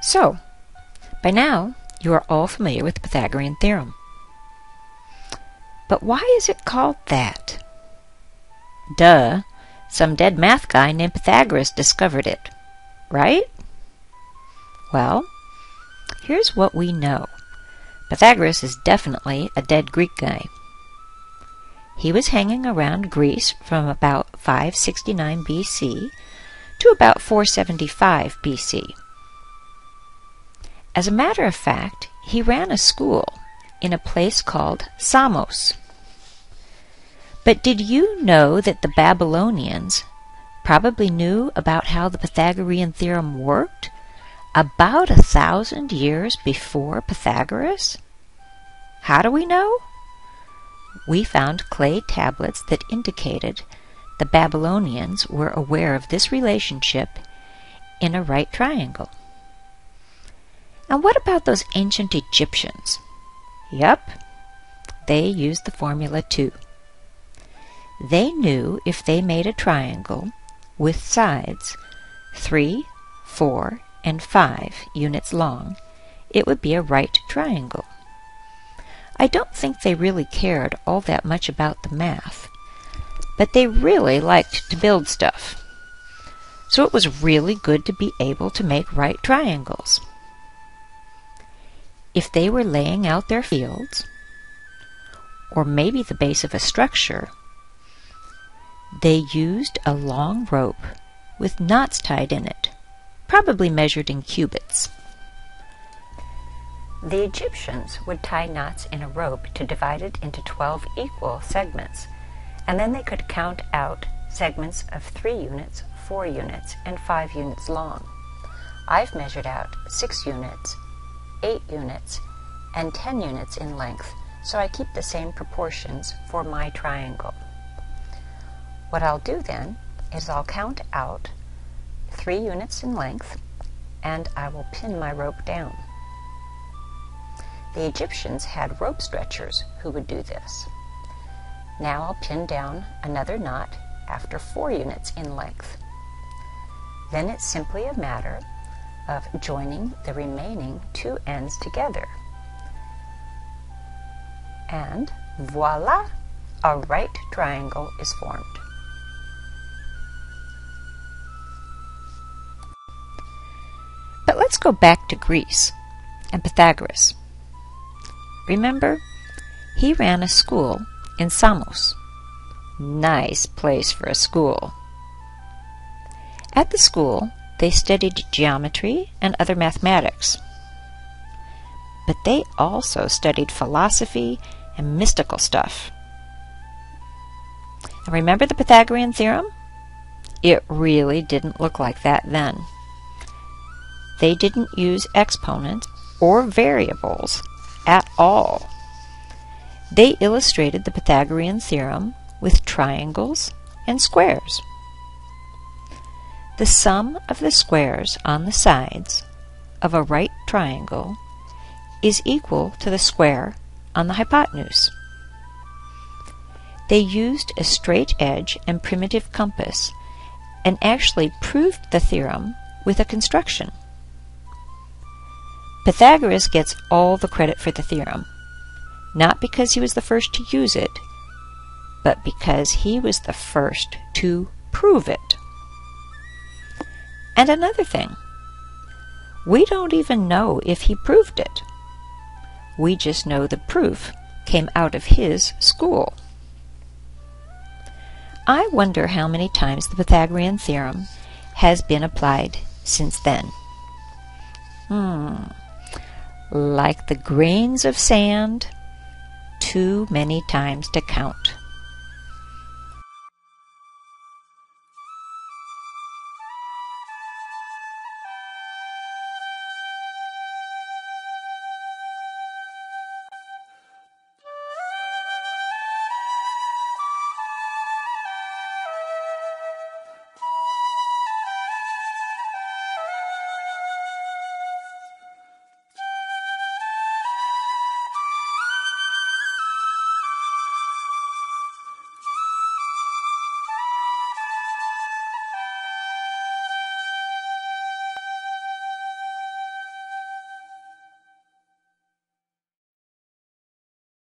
So, by now, you are all familiar with the Pythagorean Theorem. But why is it called that? Duh, some dead math guy named Pythagoras discovered it, right? Well, here's what we know. Pythagoras is definitely a dead Greek guy. He was hanging around Greece from about 569 BC to about 475 BC. As a matter of fact, he ran a school in a place called Samos. But did you know that the Babylonians probably knew about how the Pythagorean theorem worked about 1,000 years before Pythagoras? How do we know? We found clay tablets that indicated the Babylonians were aware of this relationship in a right triangle. And what about those ancient Egyptians? Yup, they used the formula too. They knew if they made a triangle with sides 3, 4, and 5 units long, it would be a right triangle. I don't think they really cared all that much about the math, but they really liked to build stuff. So it was really good to be able to make right triangles. If they were laying out their fields, or maybe the base of a structure, they used a long rope with knots tied in it, probably measured in cubits. The Egyptians would tie knots in a rope to divide it into 12 equal segments, and then they could count out segments of 3 units, 4 units, and 5 units long. I've measured out 6 units, 8 units, and 10 units in length, so I keep the same proportions for my triangle. What I'll do then is I'll count out 3 units in length, and I will pin my rope down. The Egyptians had rope stretchers who would do this. Now I'll pin down another knot after 4 units in length. Then it's simply a matter of joining the remaining 2 ends together. And voila! A right triangle is formed. But let's go back to Greece and Pythagoras. Remember, he ran a school in Samos. Nice place for a school. At the school, they studied geometry and other mathematics. But they also studied philosophy and mystical stuff. And remember the Pythagorean theorem? It really didn't look like that then. They didn't use exponents or variables at all. They illustrated the Pythagorean theorem with triangles and squares. The sum of the squares on the sides of a right triangle is equal to the square on the hypotenuse. They used a straight edge and primitive compass and actually proved the theorem with a construction. Pythagoras gets all the credit for the theorem, not because he was the first to use it, but because he was the first to prove it. And another thing, we don't even know if he proved it. We just know the proof came out of his school. I wonder how many times the Pythagorean theorem has been applied since then. Like the grains of sand, too many times to count.